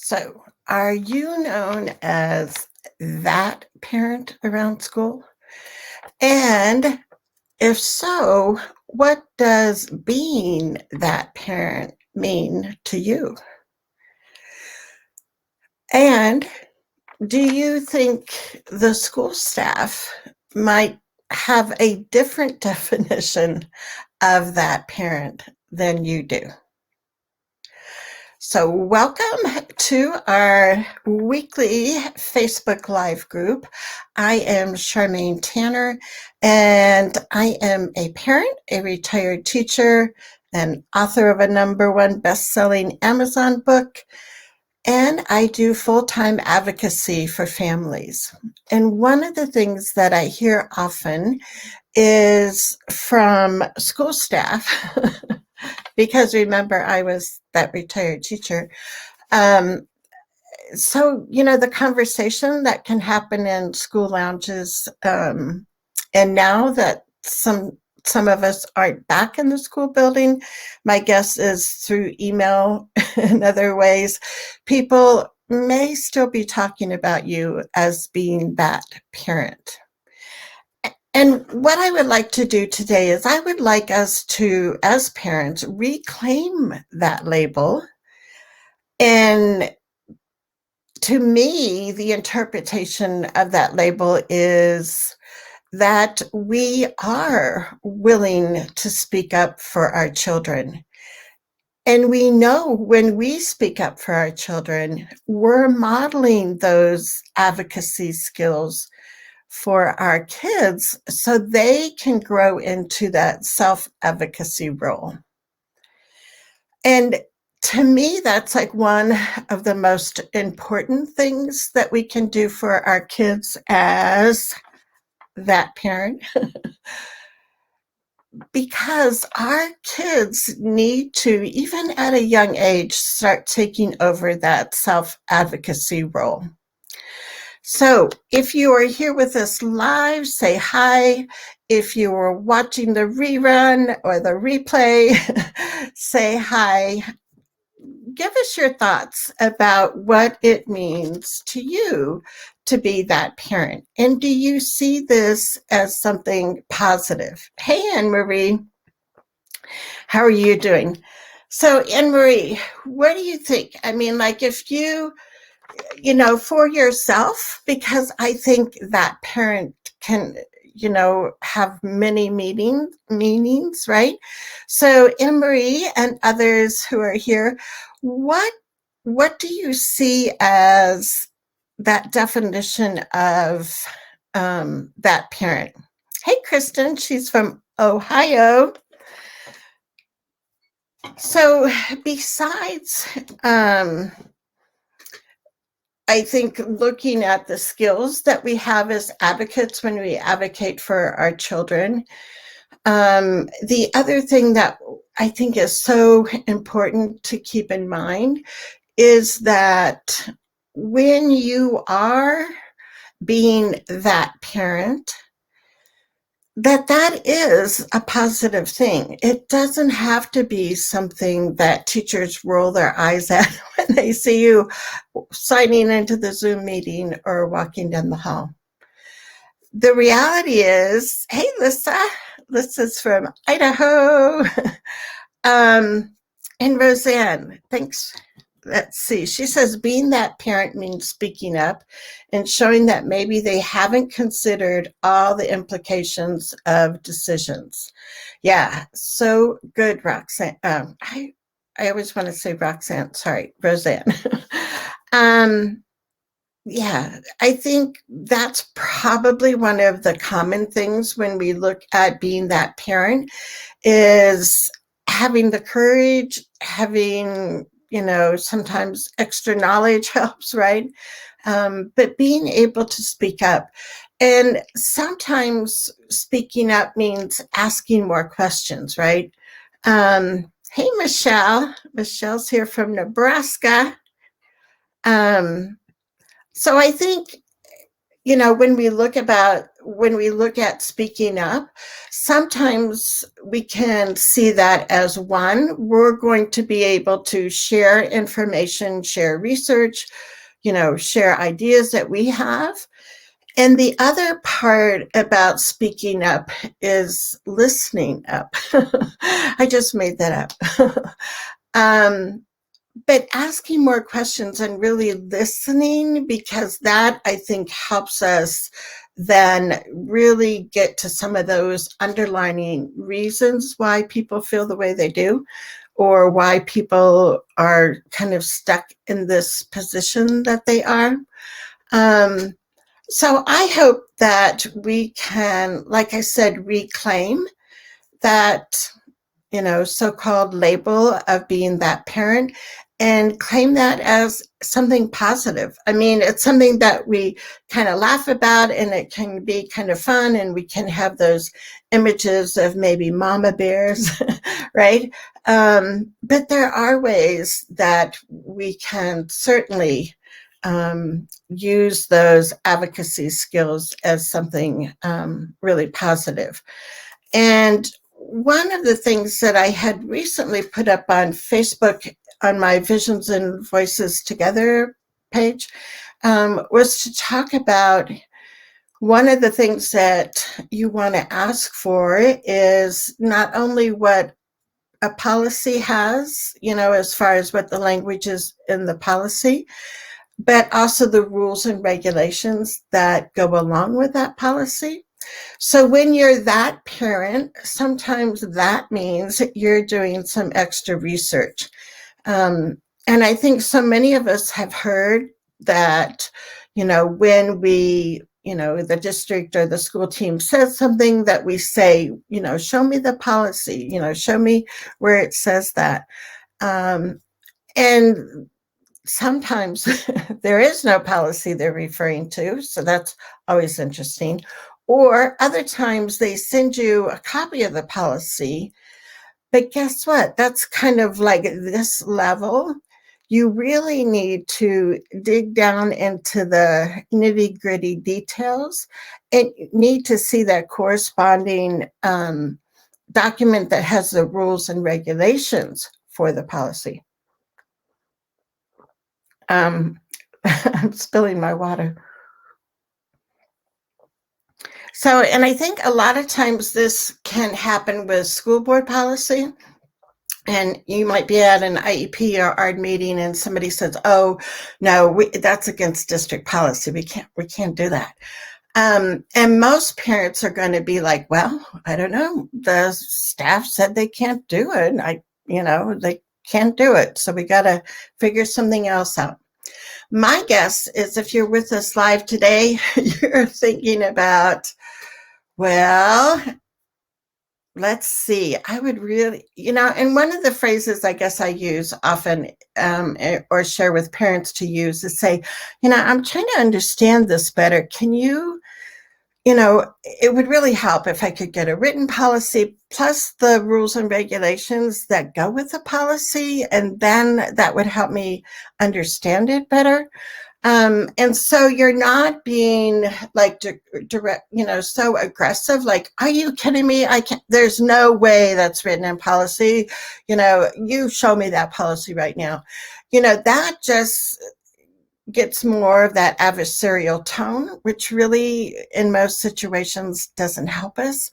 So, are you known as that parent around school? And if so, what does being that parent mean to you? And do you think the school staff might have a different definition of that parent than you do? So, welcome to our weekly Facebook Live group. I am Charmaine Tanner, and I am a parent, a retired teacher, and author of a #1 best-selling Amazon book, and I do full-time advocacy for families. And one of the things that I hear often is from school staff, because remember, I was that retired teacher. Um, the conversation that can happen in school lounges, and now that some of us aren't back in the school building, my guess is through email and other ways, people may still be talking about you as being that parent. And what I would like to do today is I would like us to, as parents, reclaim that label. And to me, the interpretation of that label is that we are willing to speak up for our children. And we know when we speak up for our children, we're modeling those advocacy skills for our kids so they can grow into that self-advocacy role. And to me, that's like one of the most important things that we can do for our kids as that parent. Because our kids need to, even at a young age, start taking over that self-advocacy role. So if you are here with us live, say hi. If you are watching the rerun or the replay, say hi. Give us your thoughts about what it means to you to be that parent. And do you see this as something positive? Hey, Anne-Marie, how are you doing? So, Anne-Marie, what do you think? I mean, like if you for yourself, because I think that parent can, have many meanings, right? So Anne-Marie and others who are here, what do you see as that definition of that parent? Hey, Kristen, she's from Ohio. So besides I think looking at the skills that we have as advocates when we advocate for our children, the other thing that I think is so important to keep in mind is that when you are being that parent, that is a positive thing. It doesn't have to be something that teachers roll their eyes at when they see you signing into the Zoom meeting or walking down the hall. The reality is, hey, Lissa's from Idaho. And Roseanne, thanks. Let's see. She says, being that parent means speaking up and showing that maybe they haven't considered all the implications of decisions. Yeah, so good, Roxanne. I always want to say Roxanne. Sorry, Roseanne. Yeah, I think that's probably one of the common things when we look at being that parent is having the courage, having sometimes extra knowledge helps, right? But being able to speak up. And sometimes speaking up means asking more questions, right? Hey, Michelle. Michelle's here from Nebraska. So I think, when we look about when we look at speaking up, sometimes we can see that as one, we're going to be able to share information, share research, share ideas that we have. And the other part about speaking up is listening up. I just made that up. But asking more questions and really listening, because that, I think, helps us then really get to some of those underlying reasons why people feel the way they do, or why people are kind of stuck in this position that they are. So I hope that we can, like I said, reclaim that, so-called label of being that parent and claim that as something positive. I mean, it's something that we kind of laugh about, and it can be kind of fun, and we can have those images of maybe mama bears, right? But there are ways that we can certainly use those advocacy skills as something really positive. And one of the things that I had recently put up on Facebook on my Visions and Voices Together page was to talk about one of the things that you want to ask for is not only what a policy has, as far as what the language is in the policy, but also the rules and regulations that go along with that policy. So when you're that parent, sometimes that means you're doing some extra research. And I think so many of us have heard that, when we, the district or the school team says something, that we say, show me the policy, show me where it says that. And sometimes there is no policy they're referring to, so that's always interesting. Or other times they send you a copy of the policy, but guess what? That's kind of like this level. You really need to dig down into the nitty-gritty details and need to see that corresponding document that has the rules and regulations for the policy. I'm spilling my water. So, and I think a lot of times this can happen with school board policy. And you might be at an IEP or ARD meeting and somebody says, oh, no, that's against district policy. We can't do that. And most parents are going to be like, well, I don't know. The staff said they can't do it. They can't do it. So we got to figure something else out. My guess is if you're with us live today, you're thinking about, well, let's see, I would really, and one of the phrases I guess I use often or share with parents to use is say, I'm trying to understand this better. Can you, it would really help if I could get a written policy plus the rules and regulations that go with the policy, and then that would help me understand it better. And so you're not being like direct, so aggressive, like, are you kidding me? There's no way that's written in policy. You show me that policy right now. That just gets more of that adversarial tone, which really in most situations doesn't help us.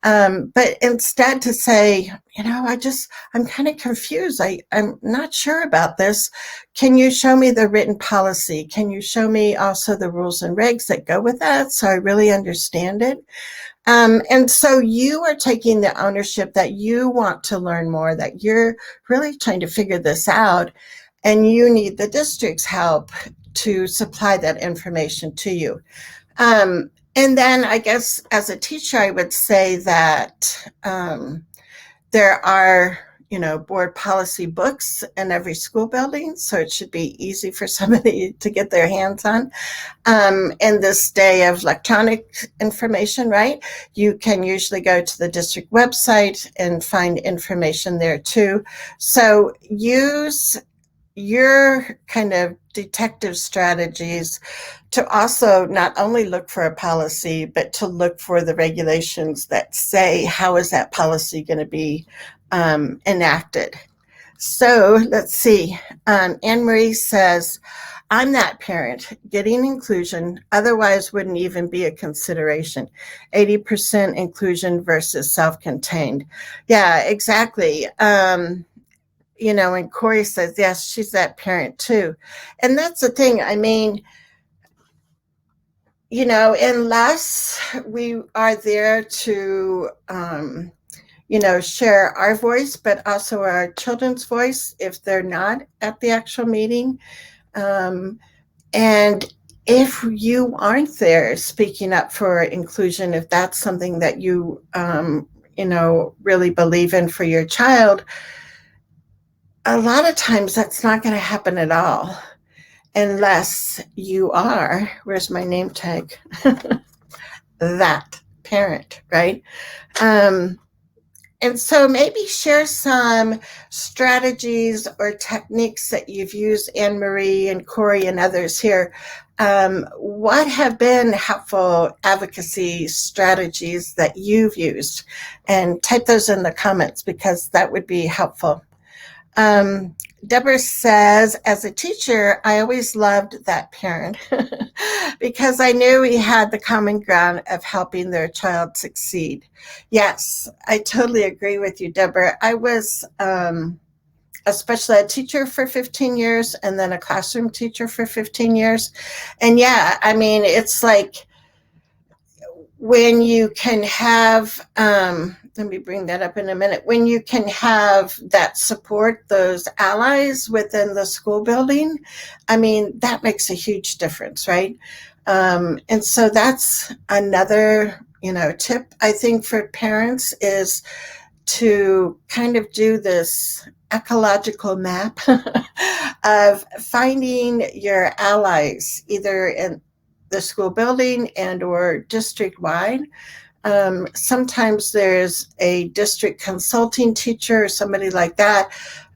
But instead to say, I'm kind of confused. I'm not sure about this. Can you show me the written policy? Can you show me also the rules and regs that go with that, so I really understand it? And so you are taking the ownership that you want to learn more, that you're really trying to figure this out, and you need the district's help to supply that information to you. And then I guess as a teacher, I would say that there are, board policy books in every school building, so it should be easy for somebody to get their hands on. In this day of electronic information, right? You can usually go to the district website and find information there too. So use your kind of detective strategies to also not only look for a policy, but to look for the regulations that say how is that policy going to be enacted. So let's see. Anne Marie says, I'm that parent getting inclusion, otherwise wouldn't even be a consideration. 80% inclusion versus self-contained. Yeah, exactly. And Corey says, yes, she's that parent too. And that's the thing. I mean, unless we are there to, share our voice, but also our children's voice if they're not at the actual meeting. And if you aren't there speaking up for inclusion, if that's something that you, really believe in for your child, a lot of times that's not going to happen at all unless you are, where's my name tag? That parent, right? And so maybe share some strategies or techniques that you've used, Anne Marie and Corey and others here. What have been helpful advocacy strategies that you've used? And type those in the comments because that would be helpful. Deborah says, as a teacher, I always loved that parent because I knew we had the common ground of helping their child succeed. Yes, I totally agree with you, Deborah. I was a special ed teacher for 15 years and then a classroom teacher for 15 years. And yeah, I mean, it's like when you can have, let me bring that up in a minute, when you can have that support, those allies within the school building, I mean, that makes a huge difference, right? And so that's another, tip I think for parents is to kind of do this ecological map of finding your allies either in the school building and or district wide. Sometimes there's a district consulting teacher or somebody like that,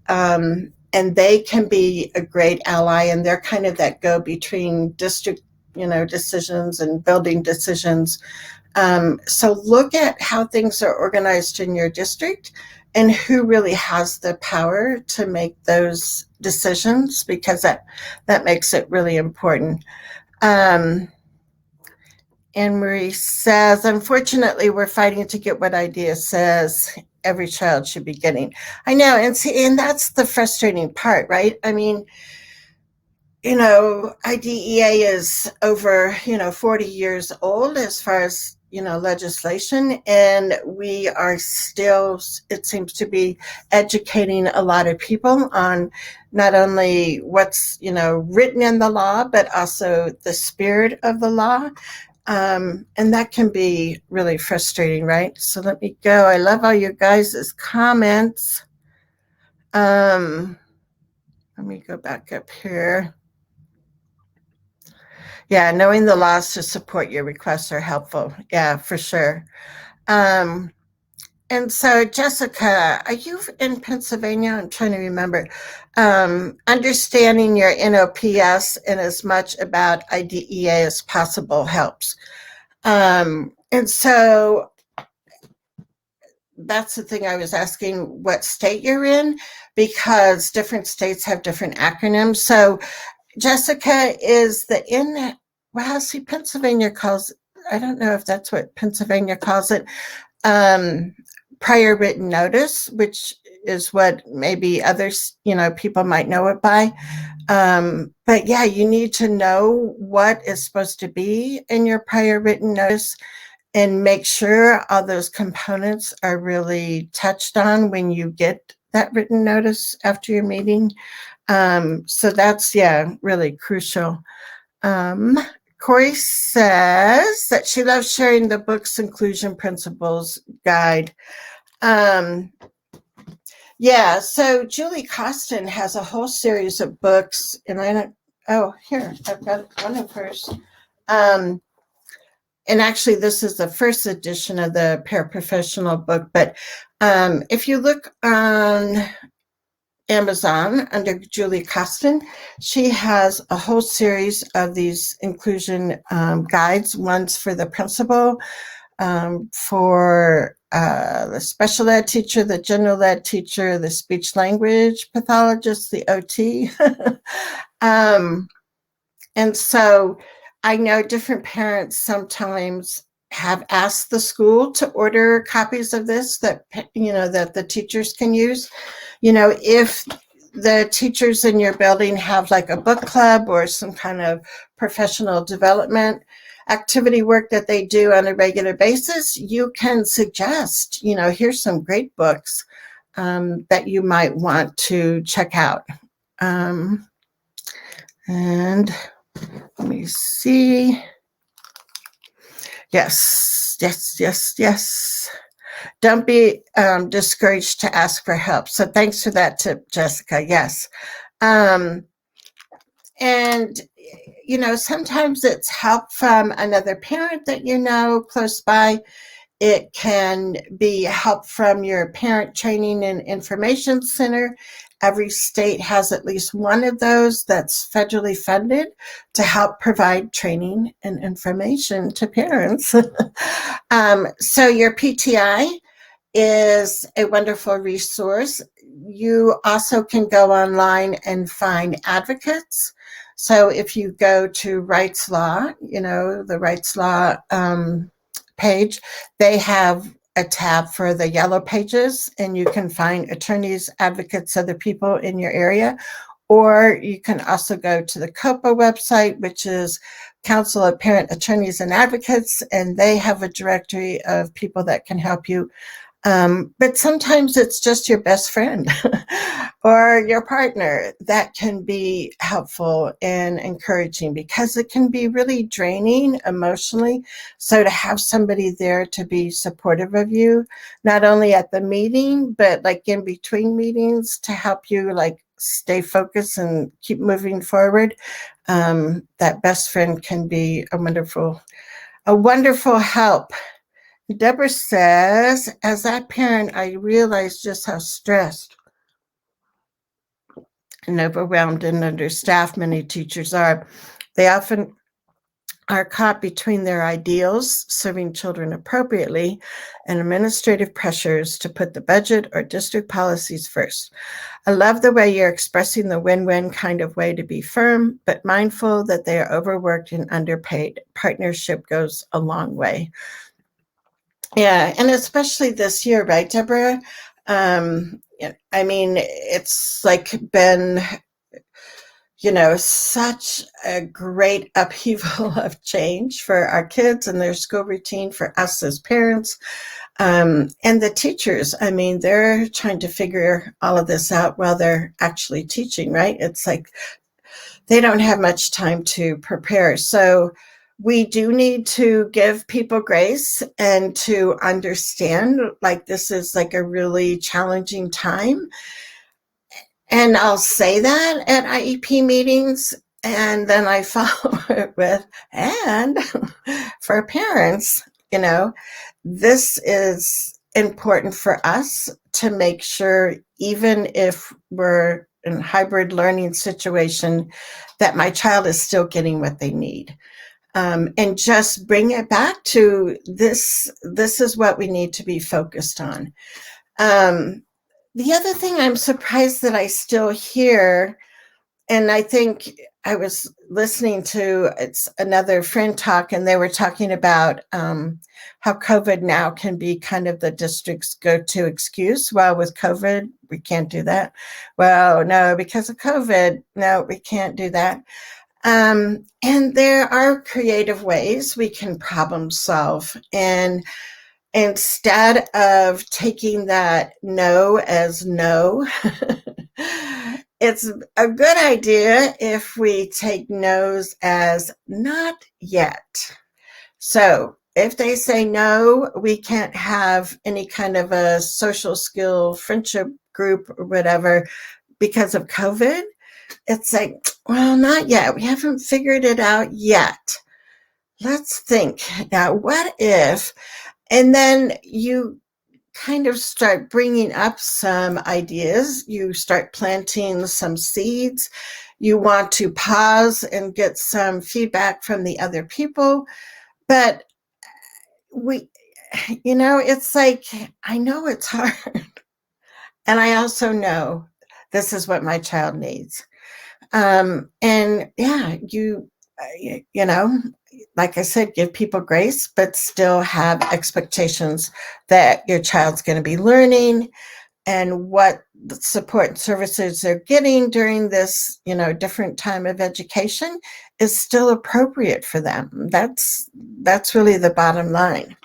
and they can be a great ally, and they're kind of that go between district decisions and building decisions. So look at how things are organized in your district and who really has the power to make those decisions, because that makes it really important. Anne Marie says, unfortunately, we're fighting to get what IDEA says every child should be getting. I know, and that's the frustrating part, right? I mean, IDEA is over, 40 years old as far as, legislation, and we are still, it seems to be educating a lot of people on not only what's, written in the law, but also the spirit of the law. And that can be really frustrating, right? So let me go. I love all you guys' comments. Let me go back up here. Yeah, knowing the laws to support your requests are helpful. Yeah, for sure. And so, Jessica, are you in Pennsylvania? I'm trying to remember. Understanding your NOPS and as much about IDEA as possible helps. And so that's the thing I was asking what state you're in, because different states have different acronyms. So Jessica, is well, see, Pennsylvania calls, I don't know if that's what Pennsylvania calls it, prior written notice, which is what maybe others, people might know it by. But yeah, you need to know what is supposed to be in your prior written notice and make sure all those components are really touched on when you get that written notice after your meeting. So that's, really crucial. Corey says that she loves sharing the book's inclusion principles guide. So Julie Costin has a whole series of books, and here, I've got one of hers. And actually, this is the first edition of the paraprofessional book, but if you look on Amazon under Julie Costin. She has a whole series of these inclusion guides. One's for the principal, for the special ed teacher, the general ed teacher, the speech language pathologist, the OT. And so I know different parents sometimes have asked the school to order copies of this that that the teachers can use. If the teachers in your building have like a book club or some kind of professional development activity work that they do on a regular basis, you can suggest, here's some great books that you might want to check out. And let me see. Yes. Don't be discouraged to ask for help. So thanks for that tip, Jessica. Yes. And, sometimes it's help from another parent that close by. It can be help from your parent training and information center. Every state has at least one of those that's federally funded to help provide training and information to parents. So your PTI is a wonderful resource. You also can go online and find advocates. So if you go to Rights Law, the Rights Law page, they have a tab for the yellow pages, and you can find attorneys, advocates, other people in your area. Or you can also go to the COPA website, which is Council of Parent Attorneys and Advocates, and they have a directory of people that can help you. But sometimes it's just your best friend or your partner that can be helpful and encouraging, because it can be really draining emotionally. So to have somebody there to be supportive of you, not only at the meeting, but like in between meetings, to help you like stay focused and keep moving forward, that best friend can be a wonderful help. Deborah says, as that parent, I realized just how stressed and overwhelmed and understaffed many teachers are. They often are caught between their ideals, serving children appropriately, and administrative pressures to put the budget or district policies first. I love the way you're expressing the win-win kind of way to be firm, but mindful that they are overworked and underpaid. Partnership goes a long way. Yeah, and especially this year, right, Deborah? It's like been, such a great upheaval of change for our kids and their school routine, for us as parents, and the teachers. They're trying to figure all of this out while they're actually teaching, right? It's like they don't have much time to prepare. So we do need to give people grace and to understand, like, this is like a really challenging time. And I'll say that at IEP meetings, and then I follow it with, and for parents, this is important for us to make sure, even if we're in a hybrid learning situation, that my child is still getting what they need. And just bring it back to this is what we need to be focused on. The other thing I'm surprised that I still hear, and I think I was listening to another friend talk, and they were talking about how COVID now can be kind of the district's go-to excuse. Well, with COVID, we can't do that. Well, no, because of COVID, no, we can't do that. And there are creative ways we can problem solve. And instead of taking that no as no, it's a good idea if we take no's as not yet. So if they say no, we can't have any kind of a social skill friendship group or whatever because of COVID, it's like, well, not yet. We haven't figured it out yet. Let's think now, what if? And then you kind of start bringing up some ideas. You start planting some seeds. You want to pause and get some feedback from the other people. But we, it's like, I know it's hard. And I also know this is what my child needs. And yeah, you know, like I said, give people grace, but still have expectations that your child's going to be learning and what the support and services they're getting during this, different time of education is still appropriate for them. That's really the bottom line.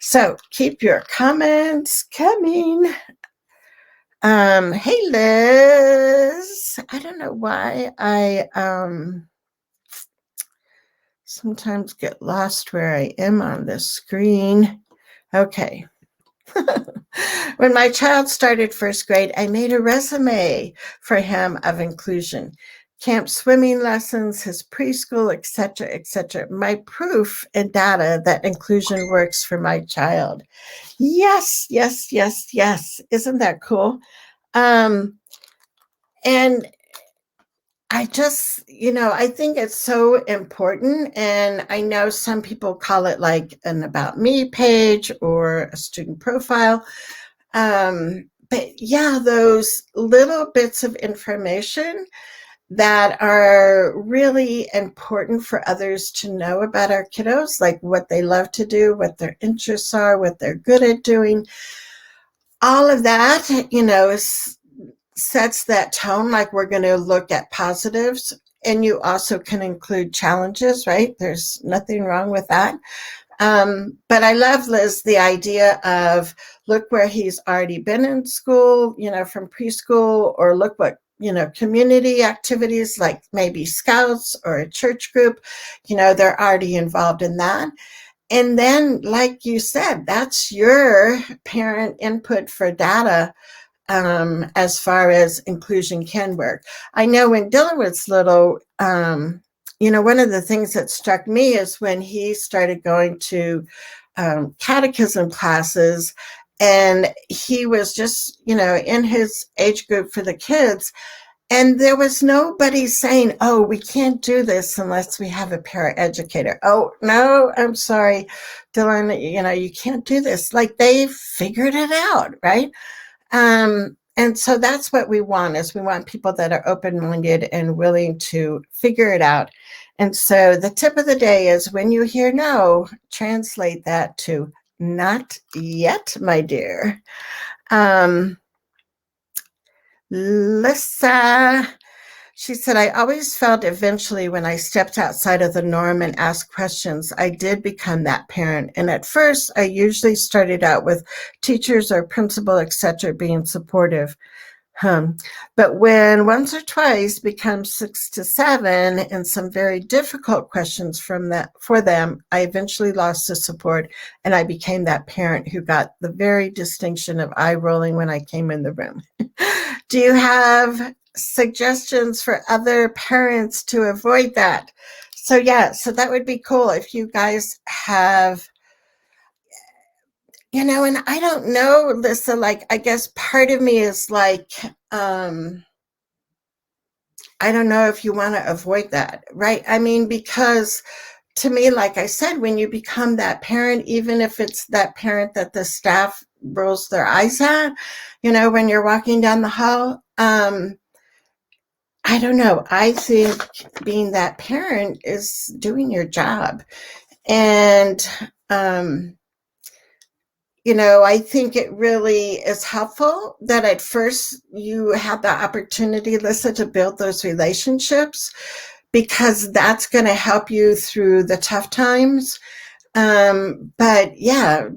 So keep your comments coming. Hey Liz, I don't know why I sometimes get lost where I am on this screen. Okay. When my child started first grade, I made a resume for him of inclusion, camp swimming lessons, his preschool, etc., etc. My proof and data that inclusion works for my child. Yes, yes, yes, yes. Isn't that cool? And I just, I think it's so important. And I know some people call it like an about me page or a student profile. But yeah, those little bits of information that are really important for others to know about our kiddos, like what they love to do, what their interests are, what they're good at doing. All of that, sets that tone, like we're going to look at positives. And you also can include challenges, right? There's nothing wrong with that. But I love, Liz, the idea of look where he's already been in school, from preschool, or look what, community activities like maybe scouts or a church group, they're already involved in that. And then, like you said, that's your parent input for data. As far as inclusion can work. I know when Dylan was little, one of the things that struck me is when he started going to catechism classes, and he was just, in his age group for the kids. And there was nobody saying, oh, we can't do this unless we have a paraeducator. Oh, no, I'm sorry, Dylan, you can't do this. Like they figured it out, right? And so that's what we want, is we want people that are open-minded and willing to figure it out. And so the tip of the day is when you hear no, translate that to not yet, my dear. Lissa, she said, I always felt eventually when I stepped outside of the norm and asked questions, I did become that parent. And at first, I usually started out with teachers or principal, etc., being supportive. But when once or twice becomes 6 to 7 and some very difficult questions for them, I eventually lost the support and I became that parent who got the very distinction of eye rolling when I came in the room. Do you have suggestions for other parents to avoid that? So that would be cool if you guys have, and I don't know, Lissa, like, I guess part of me is like, I don't know if you want to avoid that, right? I mean, because to me, like I said, when you become that parent, even if it's that parent that the staff rolls their eyes at, when you're walking down the hall, I don't know. I think being that parent is doing your job. And, I think it really is helpful that at first you have the opportunity, Lissa, to build those relationships, because that's going to help you through the tough times. But yeah,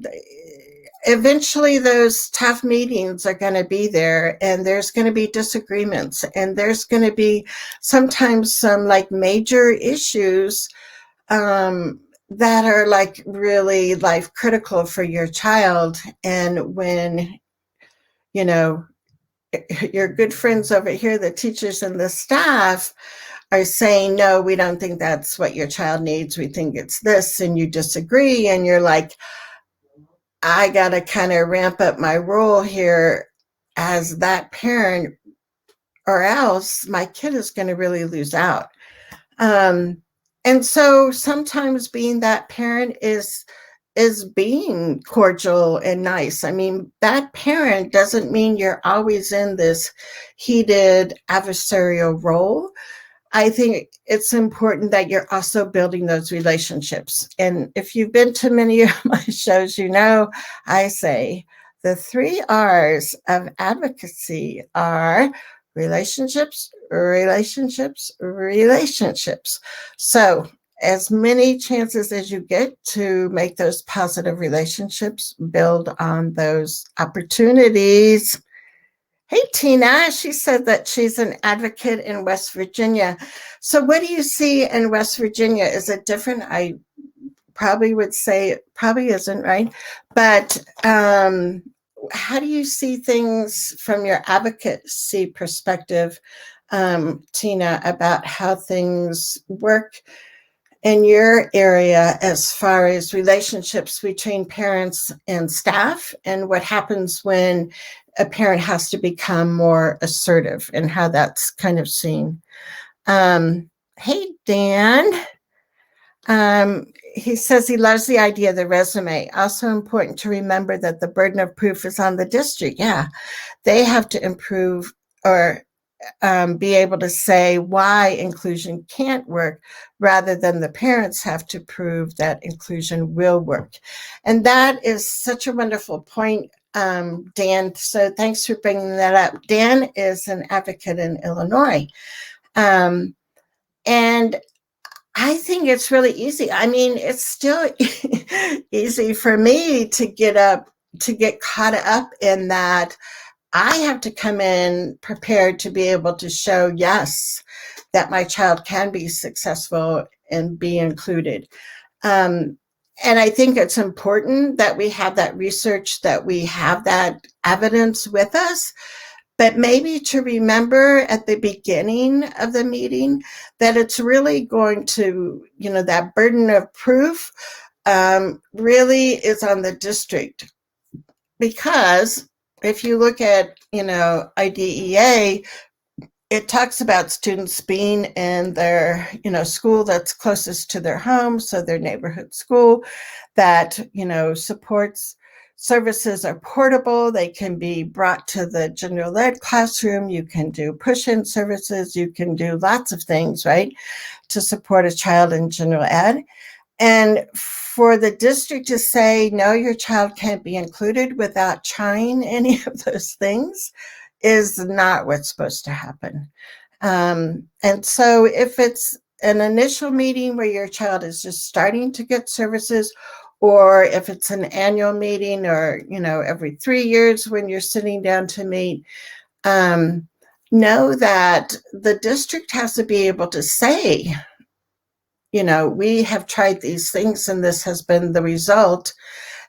eventually those tough meetings are going to be there, and there's going to be disagreements, and there's going to be sometimes some like major issues that are like really life critical for your child. And when, your good friends over here, the teachers and the staff, are saying, no, we don't think that's what your child needs, we think it's this, and you disagree, and you're like, I got to kind of ramp up my role here as that parent, or else my kid is going to really lose out. Um, and so sometimes being that parent is being cordial and nice. I mean, that parent doesn't mean you're always in this heated adversarial role. I think it's important that you're also building those relationships. And if you've been to many of my shows, you know, I say the 3 R's of advocacy are relationships, relationships, relationships. So, as many chances as you get to make those positive relationships, build on those opportunities. Hey, Tina, she said that she's an advocate in West Virginia. So, what do you see in West Virginia? Is it different? I probably would say it probably isn't, right? But how do you see things from your advocacy perspective, Tina, about how things work in your area as far as relationships between parents and staff, and what happens when a parent has to become more assertive and how that's kind of seen? Hey, Dan. He says he loves the idea of the resume. Also important to remember that the burden of proof is on the district. Yeah, they have to improve or be able to say why inclusion can't work, rather than the parents have to prove that inclusion will work. And that is such a wonderful point, Dan. So thanks for bringing that up. Dan is an advocate in Illinois. And I think it's really easy. I mean, it's still easy for me to get caught up in that. I have to come in prepared to be able to show, yes, that my child can be successful and be included. And I think it's important that we have that research, that we have that evidence with us, but maybe to remember at the beginning of the meeting that it's really going to, that burden of proof really is on the district. Because if you look at, IDEA, it talks about students being in their, school that's closest to their home, so their neighborhood school, that, supports services are portable. They can be brought to the general ed classroom. You can do push-in services. You can do lots of things, right, to support a child in general ed. And for the district to say, no, your child can't be included without trying any of those things is not what's supposed to happen. And so if it's an initial meeting where your child is just starting to get services, or if it's an annual meeting, or, every 3 years when you're sitting down to meet, know that the district has to be able to say, we have tried these things and this has been the result.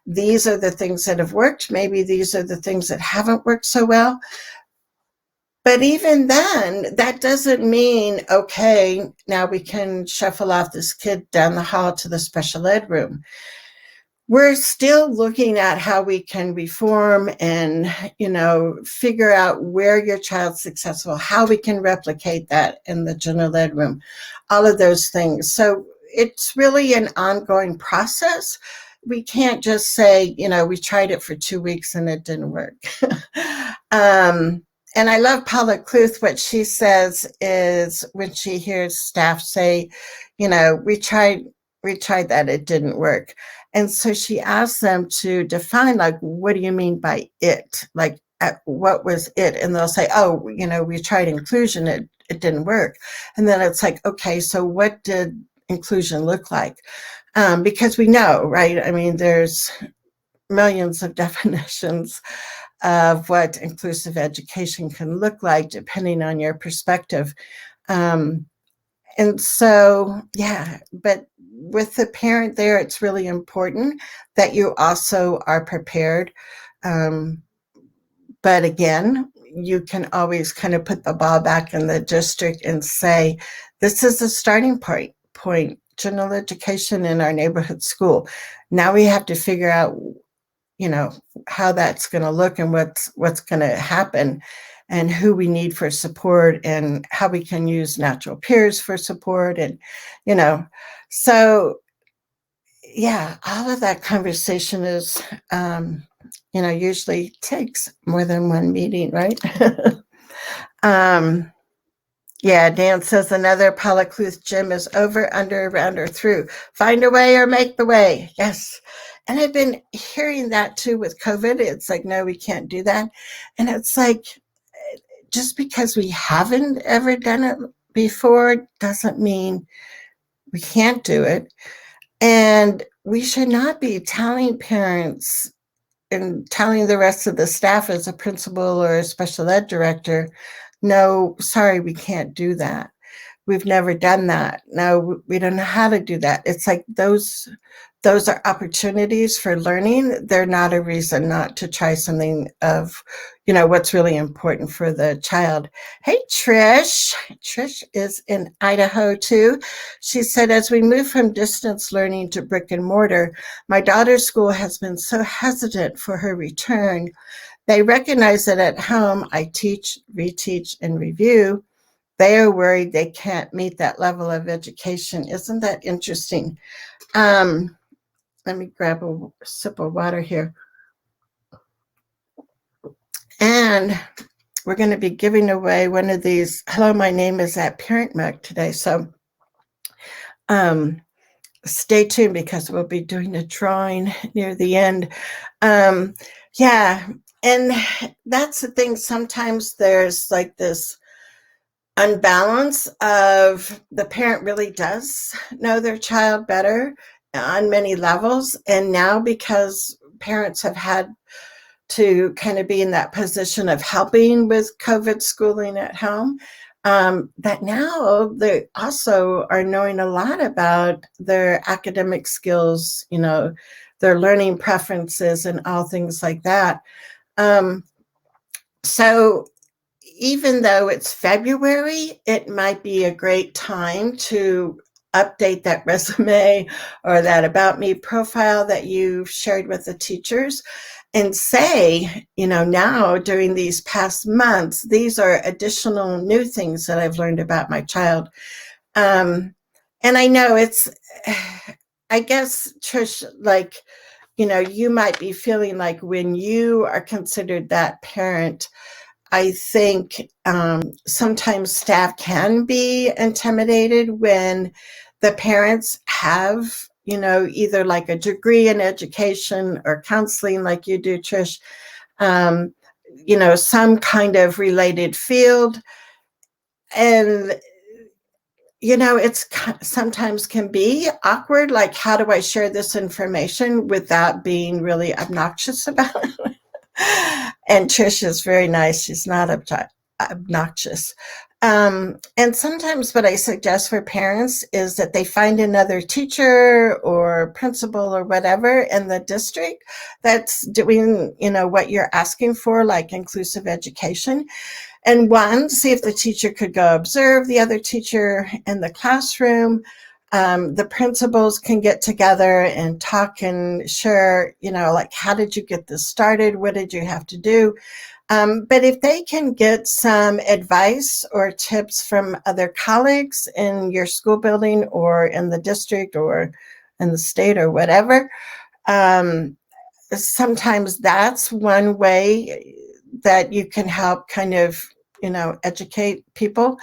These are the things that have worked. Maybe these are the things that haven't worked so well. But even then, that doesn't mean, okay, now we can shuffle off this kid down the hall to the special ed room. We're still looking at how we can reform and, figure out where your child's successful, how we can replicate that in the general ed room, all of those things. So it's really an ongoing process. We can't just say, we tried it for 2 weeks and it didn't work. And I love Paula Kluth. What she says is, when she hears staff say, we tried that, it didn't work. And so she asks them to define, like, what do you mean by it? Like, what was it? And they'll say, oh, we tried inclusion, it didn't work. And then it's like, okay, so what did inclusion look like? Because we know, right? I mean, there's millions of definitions of what inclusive education can look like, depending on your perspective. And so, yeah, but with the parent there, it's really important that you also are prepared. But again, you can always kind of put the ball back in the district and say, this is the starting point, general education in our neighborhood school. Now we have to figure out you know, how that's going to look and what's going to happen and who we need for support and how we can use natural peers for support and you know so yeah, all of that conversation is usually takes more than one meeting, right? um yeah, Dan says another Palacluth gym is over, under, around, or through. Find a way or make the way. Yes. And I've been hearing that too with COVID. It's like, no, we can't do that. And it's like, just because we haven't ever done it before doesn't mean we can't do it. And we should not be telling parents and telling the rest of the staff as a principal or a special ed director, no, sorry, we can't do that. We've never done that. No, we don't know how to do that. It's like those are opportunities for learning. They're not a reason not to try something of, what's really important for the child. Hey, Trish. Trish is in Idaho too. She said, as we move from distance learning to brick and mortar, my daughter's school has been so hesitant for her return. They recognize that at home I teach, reteach, and review. They are worried they can't meet that level of education. Isn't that interesting? Let me grab a sip of water here. And we're going to be giving away one of these. Hello, my name is at Parent Mug today. So stay tuned because we'll be doing a drawing near the end. Yeah. And that's the thing. Sometimes there's like this unbalance of the parent really does know their child better on many levels. And now because parents have had to kind of be in that position of helping with COVID schooling at home, that now they also are knowing a lot about their academic skills, their learning preferences and all things like that. So even though it's February, it might be a great time to update that resume or that about me profile that you've shared with the teachers and say, now during these past months, these are additional new things that I've learned about my child. And I know I guess, Trish, like, you might be feeling like when you are considered that parent, I think sometimes staff can be intimidated when the parents have, either like a degree in education or counseling like you do, Trish, some kind of related field. And, it's sometimes can be awkward. Like, how do I share this information without being really obnoxious about it? And Trish is very nice. She's not obnoxious. And sometimes what I suggest for parents is that they find another teacher or principal or whatever in the district that's doing, what you're asking for, like inclusive education. And one, see if the teacher could go observe the other teacher in the classroom. The principals can get together and talk and share, like, how did you get this started? What did you have to do? But if they can get some advice or tips from other colleagues in your school building or in the district or in the state or whatever, sometimes that's one way that you can help kind of, educate people,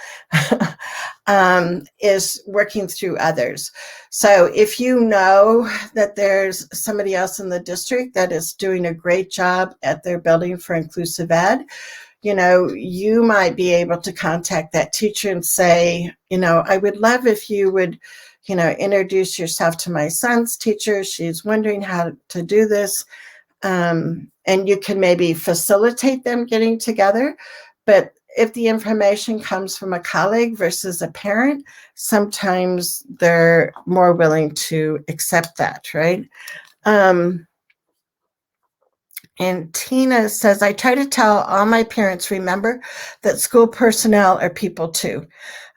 is working through others. So if you know that there's somebody else in the district that is doing a great job at their building for inclusive ed, you might be able to contact that teacher and say, I would love if you would, introduce yourself to my son's teacher. She's wondering how to do this. And you can maybe facilitate them getting together. But if the information comes from a colleague versus a parent, sometimes they're more willing to accept that, right? And Tina says, I try to tell all my parents, remember that school personnel are people too.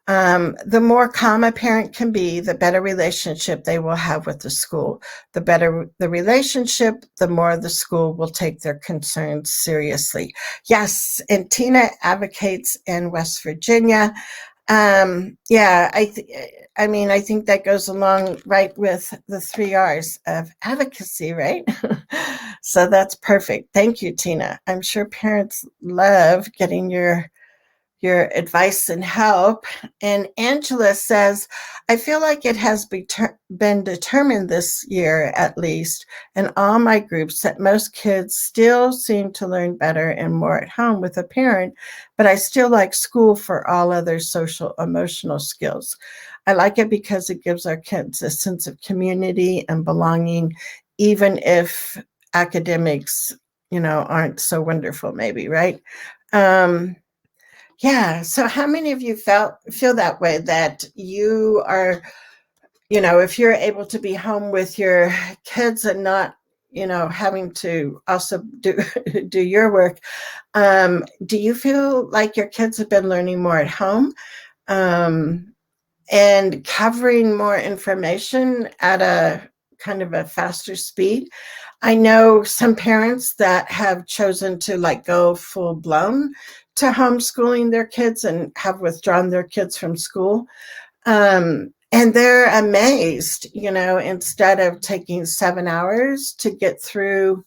The more calm a parent can be, the better relationship they will have with the school. The better the relationship, the more the school will take their concerns seriously. Yes, and Tina advocates in West Virginia. Yeah, I mean, I think that goes along right with the 3 R's of advocacy, right? So that's perfect. Thank you, Tina. I'm sure parents love getting your advice and help. And Angela says, I feel like it has been determined this year, at least, in all my groups, that most kids still seem to learn better and more at home with a parent, but I still like school for all other social emotional skills. I like it because it gives our kids a sense of community and belonging, even if academics, aren't so wonderful, maybe, right? Um, yeah. So how many of you feel that way, that you are, if you're able to be home with your kids and not, having to also do do your work, do you feel like your kids have been learning more at home, um, and covering more information at a kind of a faster speed? I know some parents that have chosen to like go full blown to homeschooling their kids and have withdrawn their kids from school. And they're amazed, instead of taking 7 hours to get through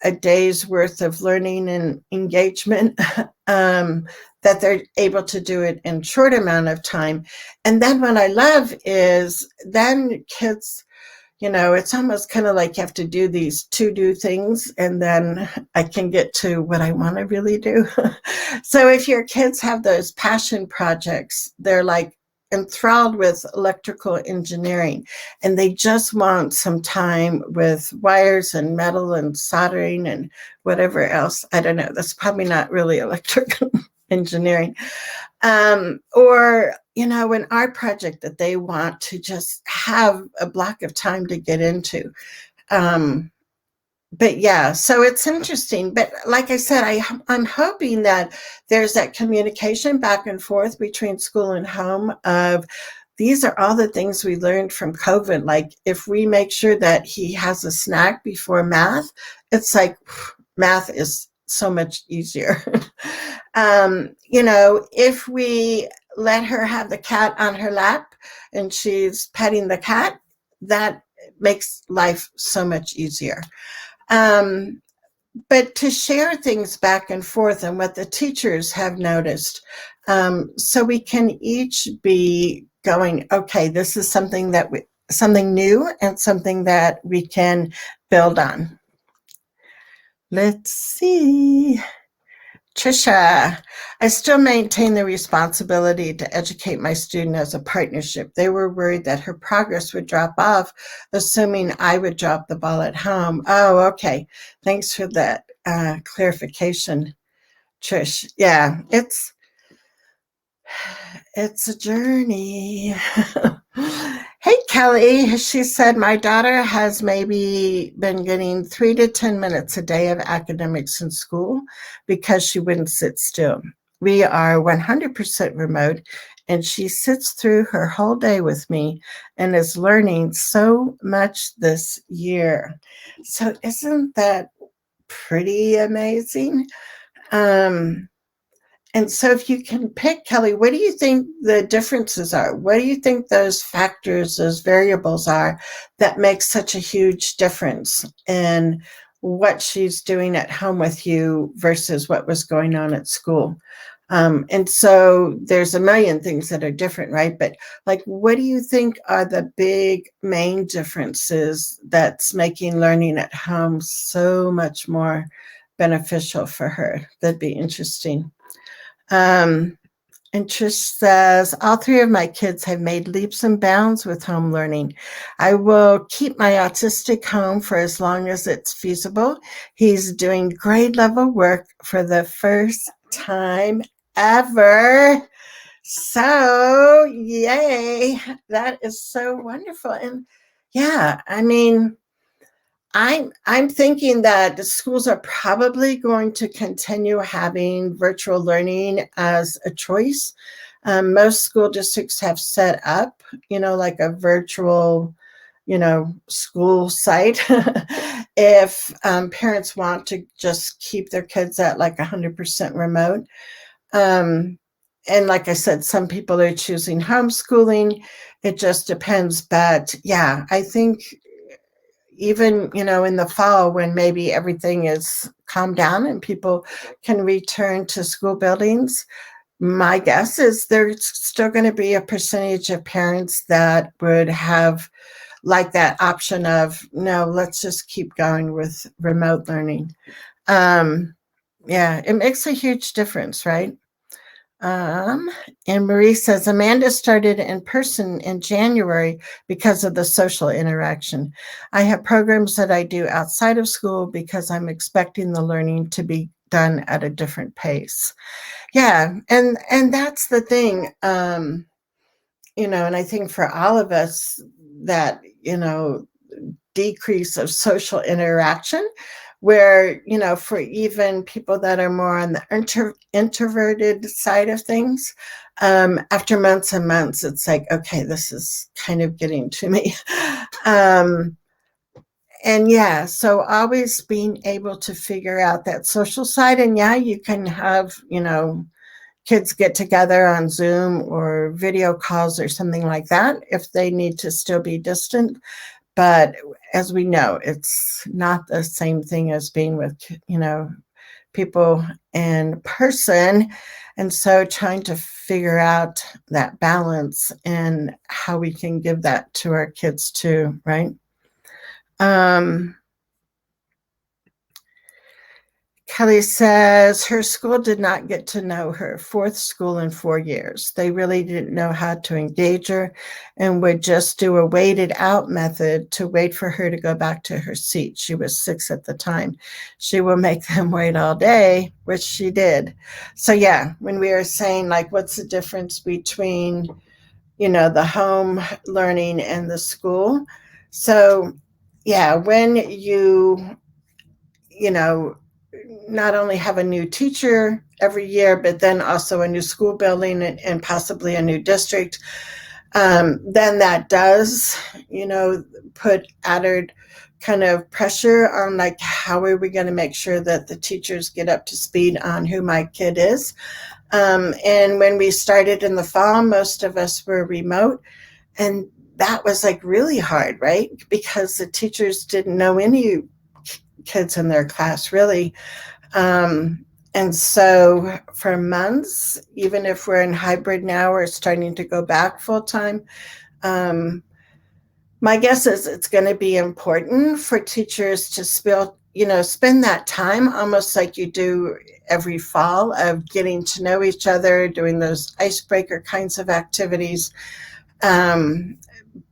a day's worth of learning and engagement, that they're able to do it in short amount of time. And then what I love is then kids, it's almost kind of like you have to do these to do things, and then I can get to what I want to really do. So if your kids have those passion projects, they're like enthralled with electrical engineering, and they just want some time with wires and metal and soldering and whatever else. I don't know. That's probably not really electrical engineering. Or, an art project that they want to just have a block of time to get into. Um, but yeah, so it's interesting. But like I said, I'm hoping that there's that communication back and forth between school and home of, these are all the things we learned from COVID. Like if we make sure that he has a snack before math, it's like math is so much easier. If we let her have the cat on her lap and she's petting the cat, that makes life so much easier. Um, but to share things back and forth and what the teachers have noticed, so we can each be going, okay, this is something new and something that we can build on. Let's see. Trisha, I still maintain the responsibility to educate my student as a partnership. They were worried that her progress would drop off, assuming I would drop the ball at home. Oh, okay. Thanks for that clarification, Trish. Yeah, it's a journey. Hey, Kelly, she said, my daughter has maybe been getting 3 to 10 minutes a day of academics in school because she wouldn't sit still. We are 100% remote, and she sits through her whole day with me and is learning so much this year. So isn't that pretty amazing? Um, and so if you can pick, Kelly, what do you think the differences are? What do you think those factors, those variables are that make such a huge difference in what she's doing at home with you versus what was going on at school? And so there's a million things that are different, right? But like, what do you think are the big main differences that's making learning at home so much more beneficial for her? That'd be interesting. Um, and Trish says, all three of my kids have made leaps and bounds with home learning. I will keep my autistic home for as long as it's feasible. He's doing grade level work for the first time ever. So, yay. That is so wonderful. And yeah, I mean, I'm thinking that the schools are probably going to continue having virtual learning as a choice. Most school districts have set up, like a virtual, school site. If parents want to just keep their kids at like 100% remote. Um, and like I said, some people are choosing homeschooling. It just depends. But yeah, I think even, in the fall when maybe everything is calmed down and people can return to school buildings, my guess is there's still going to be a percentage of parents that would have like that option of, no, let's just keep going with remote learning. Um, yeah, it makes a huge difference, right? Um, and Marie says Amanda started in person in January because of the social interaction. I have programs that I do outside of school because I'm expecting the learning to be done at a different pace. Yeah, and that's the thing. And I think for all of us that, decrease of social interaction where, for even people that are more on the introverted side of things, after months and months, it's like, okay, this is kind of getting to me. um, and yeah, so always being able to figure out that social side. And yeah, you can have, kids get together on Zoom or video calls or something like that if they need to still be distant. But as we know, it's not the same thing as being with, people in person. And so trying to figure out that balance and how we can give that to our kids too, right? Um, Kelly says her school did not get to know her. Fourth school in 4 years. They really didn't know how to engage her and would just do a waited out method to wait for her to go back to her seat. She was 6 at the time. She will make them wait all day, which she did. So yeah, when we were saying like, what's the difference between, the home learning and the school? So yeah, when you know, not only have a new teacher every year, but then also a new school building and possibly a new district, then that does, put added kind of pressure on like, how are we going to make sure that the teachers get up to speed on who my kid is? And when we started in the fall, most of us were remote. And that was like really hard, right? Because the teachers didn't know any kids in their class really. And so for months, even if we're in hybrid now, we're starting to go back full time. Um, my guess is it's going to be important for teachers to spend that time almost like you do every fall of getting to know each other, doing those icebreaker kinds of activities.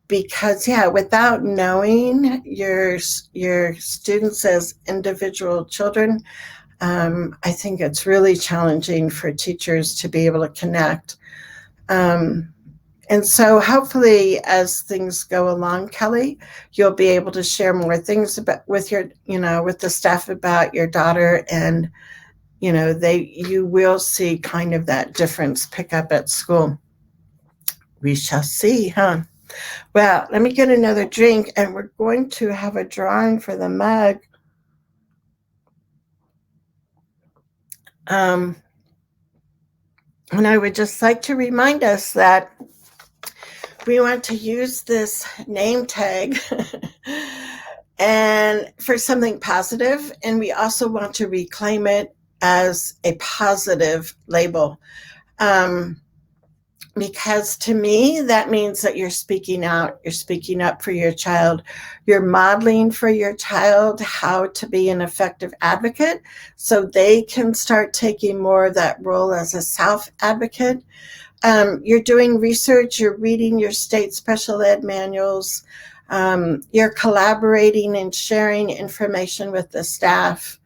Because yeah, without knowing your students as individual children, I think it's really challenging for teachers to be able to connect. Um, and so hopefully as things go along, Kelly, you'll be able to share more things about with your, with the staff about your daughter, and, you will see kind of that difference pick up at school. We shall see, huh? Well, let me get another drink and we're going to have a drawing for the mug. Um, and I would just like to remind us that we want to use this name tag and for something positive, and we also want to reclaim it as a positive label. Because to me, that means that you're speaking out, you're speaking up for your child, you're modeling for your child how to be an effective advocate so they can start taking more of that role as a self advocate. You're doing research, you're reading your state special ed manuals, you're collaborating and sharing information with the staff,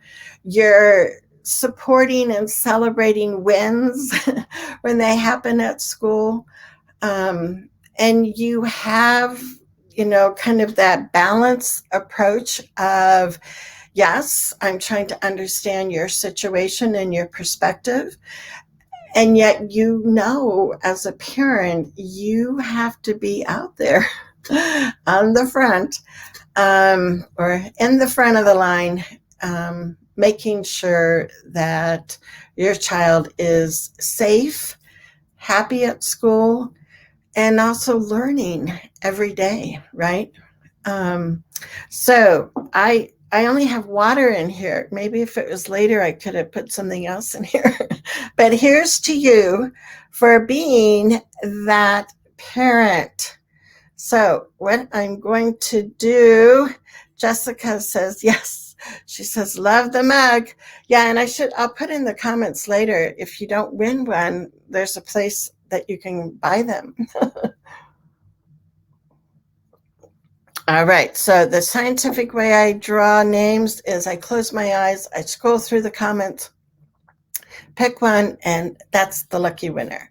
you're supporting and celebrating wins when they happen at school. And you have, kind of that balance approach of, yes, I'm trying to understand your situation and your perspective. And yet, as a parent, you have to be out there on the front, or in the front of the line, making sure that your child is safe, happy at school, and also learning every day, right? Um, so I only have water in here. Maybe if it was later, I could have put something else in here. But here's to you for being that parent. So what I'm going to do, Jessica says yes. She says, love the mug. Yeah, and I'll put in the comments later, if you don't win one, there's a place that you can buy them. All right, so the scientific way I draw names is I close my eyes, I scroll through the comments, pick one, and that's the lucky winner.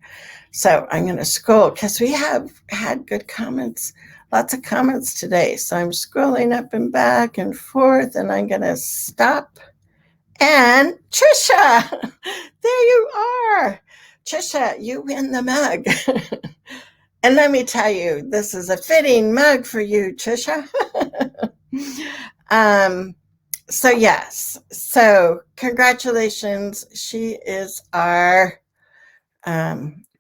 So I'm going to scroll because we have had good comments, lots of comments today. So I'm scrolling up and back and forth, and I'm going to stop. And Trisha, there you are. Trisha, you win the mug. And let me tell you, this is a fitting mug for you, Trisha. So yes, so congratulations. She is our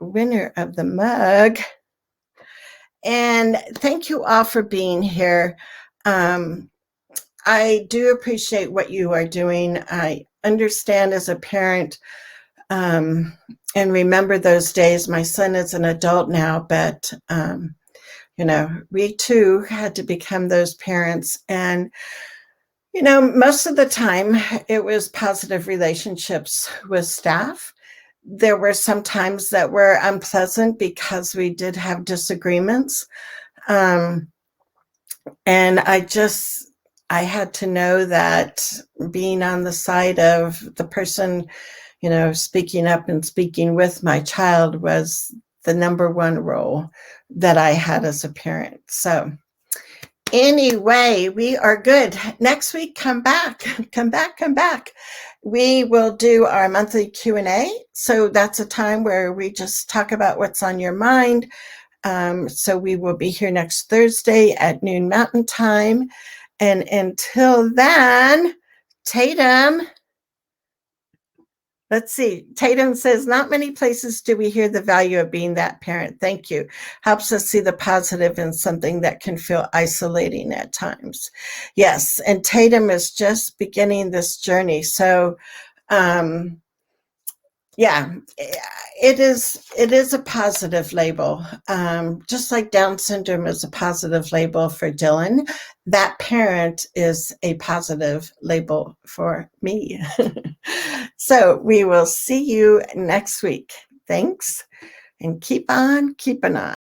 winner of the mug. And thank you all for being here. I do appreciate what you are doing. I understand as a parent, and remember those days. My son is an adult now, but we too had to become those parents. And most of the time it was positive relationships with staff. There were some times that were unpleasant because we did have disagreements. And I had to know that being on the side of the person, speaking up and speaking with my child was the number one role that I had as a parent. So anyway, we are good. Next week, come back. We will do our monthly Q&A. So that's a time where we just talk about what's on your mind. So we will be here next Thursday at noon Mountain Time. And until then, Tatum, let's see. Tatum says, not many places do we hear the value of being that parent. Thank you. Helps us see the positive in something that can feel isolating at times. Yes, and Tatum is just beginning this journey. So, yeah, it is a positive label. Just like Down syndrome is a positive label for Dylan, that parent is a positive label for me. So we will see you next week. Thanks, and keep on keeping on.